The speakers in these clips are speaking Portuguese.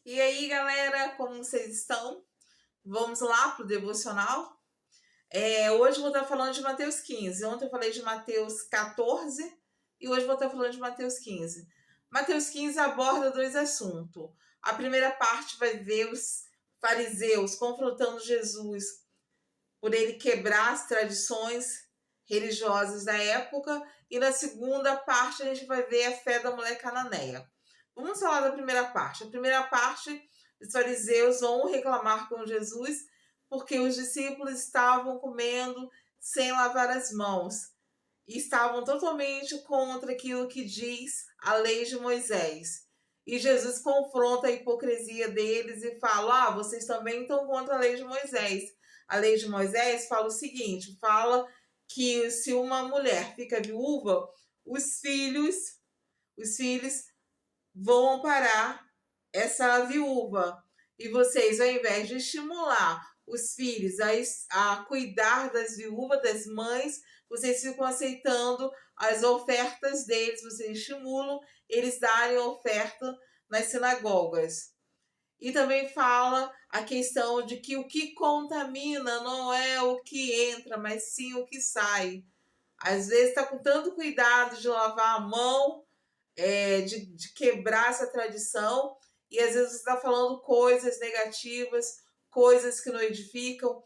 E aí, galera, como vocês estão? Vamos lá pro devocional? Hoje eu vou estar falando de Mateus 15. Ontem eu falei de Mateus 14 e hoje eu vou estar falando de Mateus 15. Mateus 15 aborda dois assuntos. A primeira parte vai ver os fariseus confrontando Jesus por ele quebrar as tradições religiosas da época, e na segunda parte a gente vai ver a fé da mulher cananeia. Vamos falar da primeira parte. A primeira parte, os fariseus vão reclamar com Jesus porque os discípulos estavam comendo sem lavar as mãos e estavam totalmente contra aquilo que diz a lei de Moisés. E Jesus confronta a hipocrisia deles e fala: vocês também estão contra a lei de Moisés. A lei de Moisés fala o seguinte: fala que se uma mulher fica viúva, os filhos vão amparar essa viúva. E vocês, ao invés de estimular os filhos a cuidar das viúvas, das mães, vocês ficam aceitando as ofertas deles, vocês estimulam eles darem oferta nas sinagogas. E também fala a questão de que o que contamina não é o que entra, mas sim o que sai. Às vezes está com tanto cuidado de lavar a mão, de quebrar essa tradição, e às vezes você está falando coisas negativas, coisas que não edificam,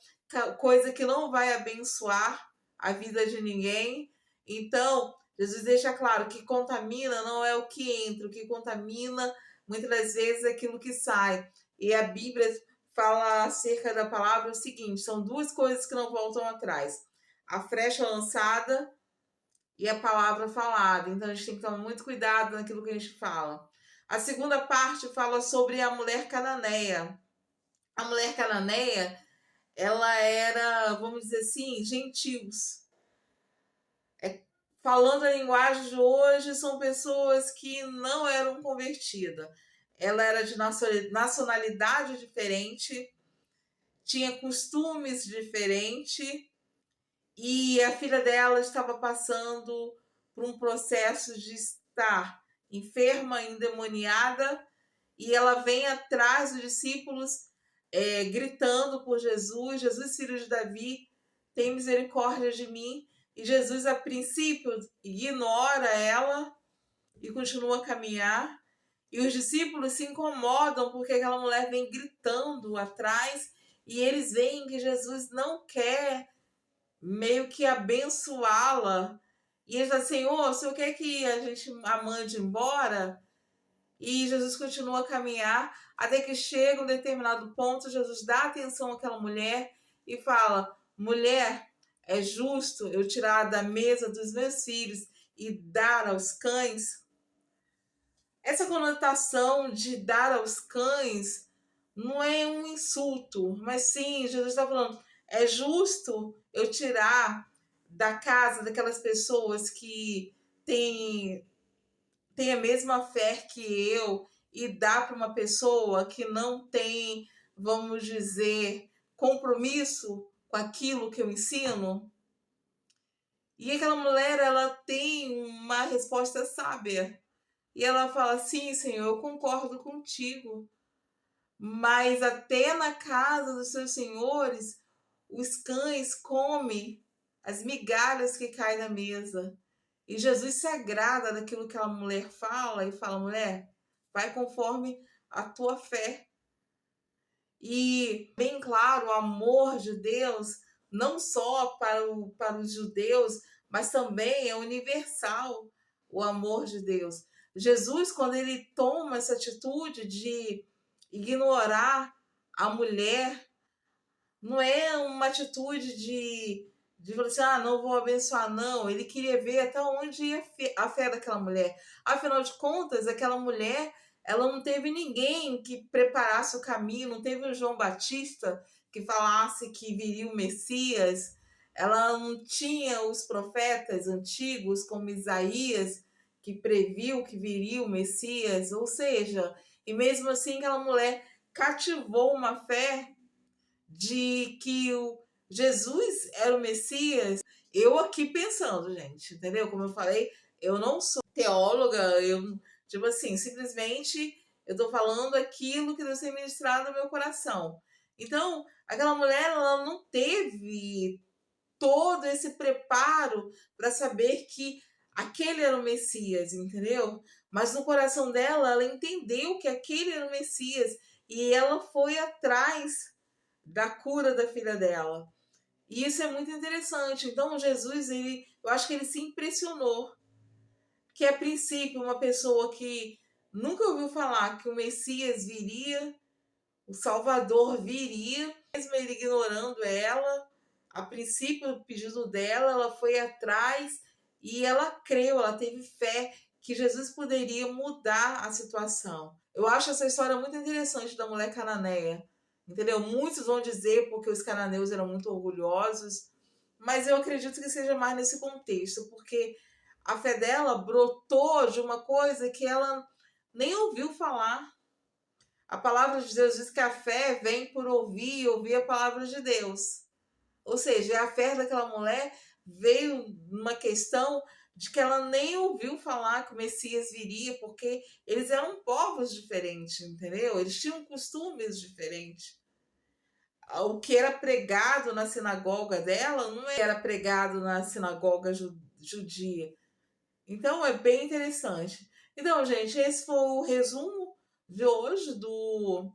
coisa que não vai abençoar a vida de ninguém. Então, Jesus deixa claro que contamina não é o que entra, o que contamina muitas das vezes é aquilo que sai. E a Bíblia fala acerca da palavra o seguinte: são duas coisas que não voltam atrás: a flecha lançada e a palavra falada. Então a gente tem que tomar muito cuidado naquilo que a gente fala. A segunda parte fala sobre a mulher cananeia. A mulher cananeia, ela era, vamos dizer assim, gentios. Falando a linguagem de hoje, são pessoas que não eram convertidas. Ela era de nacionalidade diferente, tinha costumes diferentes, e a filha dela estava passando por um processo de estar enferma, endemoniada, e ela vem atrás dos discípulos, gritando por Jesus: Jesus, filho de Davi, tem misericórdia de mim. E Jesus, a princípio, ignora ela e continua a caminhar. E os discípulos se incomodam porque aquela mulher vem gritando atrás, e eles veem que Jesus não quer meio que abençoá-la. E ele fala: Senhor, o Senhor quer que a mande embora? E Jesus continua a caminhar até que chega um determinado ponto. Jesus dá atenção àquela mulher e fala: mulher, é justo eu tirar da mesa dos meus filhos e dar aos cães? Essa conotação de dar aos cães não é um insulto, mas sim, Jesus está falando: é justo eu tirar da casa daquelas pessoas que têm a mesma fé que eu e dar para uma pessoa que não tem, vamos dizer, compromisso com aquilo que eu ensino? E aquela mulher, ela tem uma resposta sábia. E ela fala: sim, Senhor, eu concordo contigo, mas até na casa dos seus senhores, os cães comem as migalhas que caem na mesa. E Jesus se agrada daquilo que aquela mulher fala e fala: mulher, vai conforme a tua fé. E, bem claro, o amor de Deus, não só para os judeus, mas também é universal, o amor de Deus. Jesus, quando ele toma essa atitude de ignorar a mulher, não é uma atitude de falar assim: não vou abençoar, não. Ele queria ver até onde ia a fé daquela mulher. Afinal de contas, aquela mulher, ela não teve ninguém que preparasse o caminho, não teve o João Batista que falasse que viria o Messias, ela não tinha os profetas antigos, como Isaías, que previu que viria o Messias. Ou seja, e mesmo assim aquela mulher cativou uma fé de que o Jesus era o Messias. Eu aqui pensando, gente, entendeu? Como eu falei, eu não sou teóloga, eu, tipo assim, simplesmente Eu estou falando aquilo que Deus tem ministrado no meu coração. Então, aquela mulher, ela não teve todo esse preparo para saber que aquele era o Messias, entendeu? Mas no coração dela, ela entendeu que aquele era o Messias e ela foi atrás da cura da filha dela. E isso é muito interessante. Então, Jesus, eu acho que ele se impressionou que, a princípio, uma pessoa que nunca ouviu falar que o Messias viria, o Salvador viria, mesmo ele ignorando ela, a princípio, o pedido dela, ela foi atrás e ela creu, ela teve fé que Jesus poderia mudar a situação. Eu acho essa história muito interessante da mulher cananeia, entendeu? Muitos vão dizer porque os cananeus eram muito orgulhosos, mas eu acredito que seja mais nesse contexto, porque a fé dela brotou de uma coisa que ela nem ouviu falar. A palavra de Deus diz que a fé vem por ouvir e ouvir a palavra de Deus. Ou seja, a fé daquela mulher veio numa questão de que ela nem ouviu falar que o Messias viria, porque eles eram povos diferentes, entendeu? Eles tinham costumes diferentes. O que era pregado na sinagoga dela não era pregado na sinagoga judia. Então é bem interessante. Então, gente, esse foi o resumo de hoje do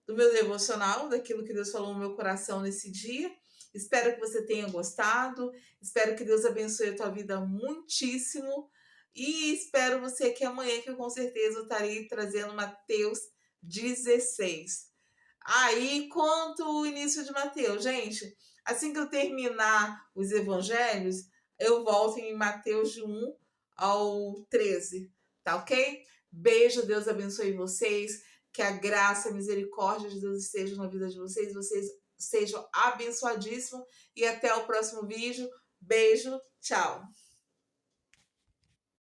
meu devocional, daquilo que Deus falou no meu coração nesse dia. Espero que você tenha gostado. Espero que Deus abençoe a tua vida muitíssimo. E espero você aqui amanhã, que eu com certeza estarei trazendo Mateus 16. Aí, quanto o início de Mateus, gente, assim que eu terminar os evangelhos, eu volto em Mateus de 1 ao 13, tá ok? Beijo, Deus abençoe vocês, que a graça e a misericórdia de Deus esteja na vida de vocês sejam abençoadíssimos e até o próximo vídeo. Beijo, tchau!